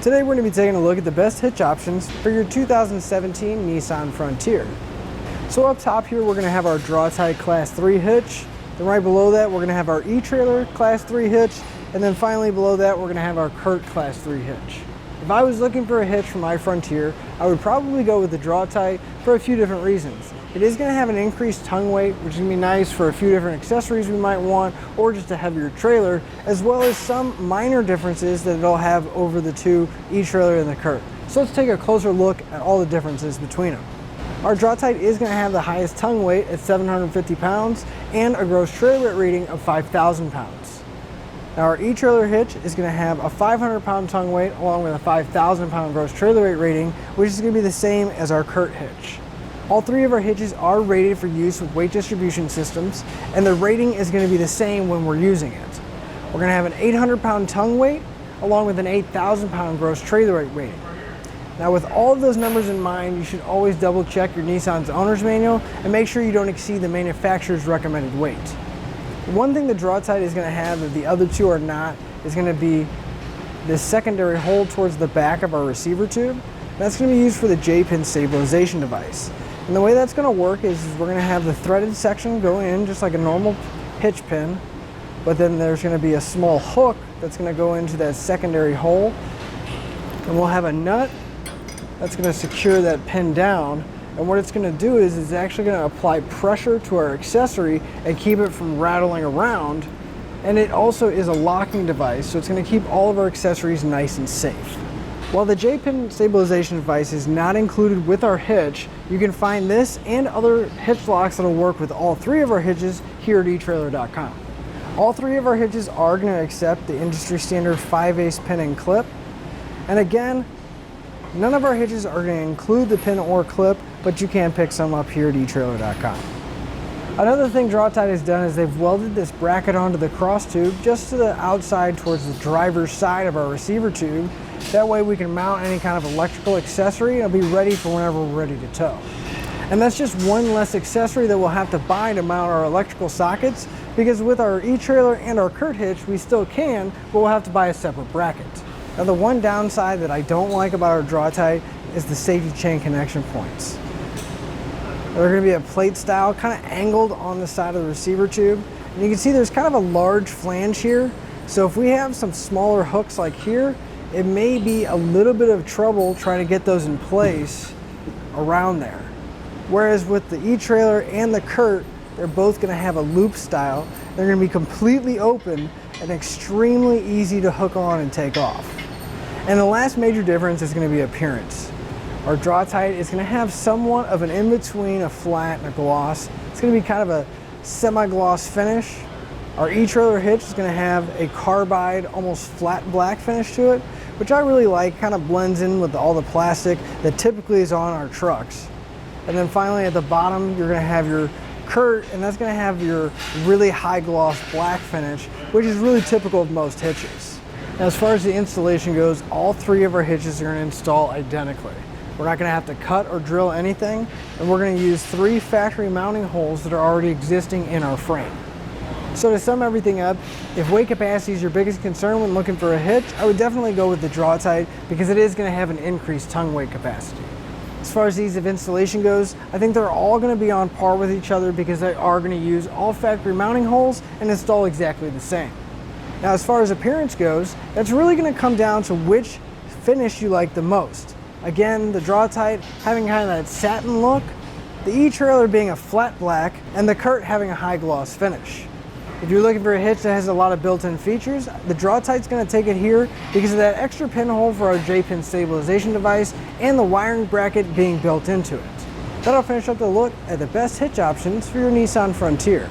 Today we're going to be taking a look at the best hitch options for your 2017 Nissan Frontier. So up top here we're going to have our Draw-Tite Class 3 hitch, then right below that we're going to have our etrailer Class 3 hitch, and then finally below that we're going to have our CURT Class 3 hitch. If I was looking for a hitch for my Frontier, I would probably go with the Draw-Tite for a few different reasons. It is going to have an increased tongue weight, which is going to be nice for a few different accessories we might want, or just a heavier trailer, as well as some minor differences that it'll have over the two etrailer and the CURT. So let's take a closer look at all the differences between them. Our Draw-Tite is going to have the highest tongue weight at 750 pounds and a gross trailer weight rating of 5,000 pounds. Now our etrailer hitch is going to have a 500-pound tongue weight along with a 5,000-pound gross trailer weight rating, which is going to be the same as our CURT hitch. All three of our hitches are rated for use with weight distribution systems, and the rating is going to be the same when we're using it. We're going to have an 800-pound tongue weight along with an 8,000-pound gross trailer weight rating. Now with all of those numbers in mind, you should always double check your Nissan's owner's manual and make sure you don't exceed the manufacturer's recommended weight. One thing the Draw-Tite is going to have that the other two are not is going to be this secondary hole towards the back of our receiver tube. That's going to be used for the J-pin stabilization device. And the way that's going to work is we're going to have the threaded section go in just like a normal hitch pin, but then there's going to be a small hook that's going to go into that secondary hole, and we'll have a nut that's going to secure that pin down. And what it's going to do is it's actually going to apply pressure to our accessory and keep it from rattling around. And it also is a locking device, so it's going to keep all of our accessories nice and safe. While the J-pin stabilization device is not included with our hitch, you can find this and other hitch locks that will work with all three of our hitches here at etrailer.com. All three of our hitches are going to accept the industry standard 5/8 pin and clip. And again, none of our hitches are going to include the pin or clip, but you can pick some up here at etrailer.com. Another thing Draw-Tite has done is they've welded this bracket onto the cross tube just to the outside towards the driver's side of our receiver tube. That way we can mount any kind of electrical accessory and it'll be ready for whenever we're ready to tow. And that's just one less accessory that we'll have to buy to mount our electrical sockets, because with our etrailer and our CURT hitch we still can, but we'll have to buy a separate bracket. Now the one downside that I don't like about our Draw-Tite is the safety chain connection points. They're going to be a plate style, kind of angled on the side of the receiver tube. And you can see there's kind of a large flange here. So if we have some smaller hooks like here, it may be a little bit of trouble trying to get those in place around there. Whereas with the etrailer and the CURT, they're both going to have a loop style. They're going to be completely open and extremely easy to hook on and take off. And the last major difference is going to be appearance. Our Draw-Tite is going to have somewhat of an in-between a flat and a gloss. It's going to be kind of a semi-gloss finish. Our etrailer hitch is going to have a carbide, almost flat black finish to it, which I really like. Kind of blends in with all the plastic that typically is on our trucks. And then finally at the bottom, you're going to have your CURT, and that's going to have your really high gloss black finish, which is really typical of most hitches. Now, as far as the installation goes, all three of our hitches are going to install identically. We're not going to have to cut or drill anything, and we're going to use 3 factory mounting holes that are already existing in our frame. So to sum everything up, if weight capacity is your biggest concern when looking for a hitch, I would definitely go with the Draw-Tite because it is going to have an increased tongue weight capacity. As far as ease of installation goes, I think they're all going to be on par with each other because they are going to use all factory mounting holes and install exactly the same. Now as far as appearance goes, that's really going to come down to which finish you like the most. Again, the Draw-Tite having kind of that satin look, the etrailer being a flat black, and the CURT having a high gloss finish. If you're looking for a hitch that has a lot of built-in features, the Draw-Tite's going to take it here because of that extra pinhole for our J-pin stabilization device and the wiring bracket being built into it. That'll finish up the look at the best hitch options for your Nissan Frontier.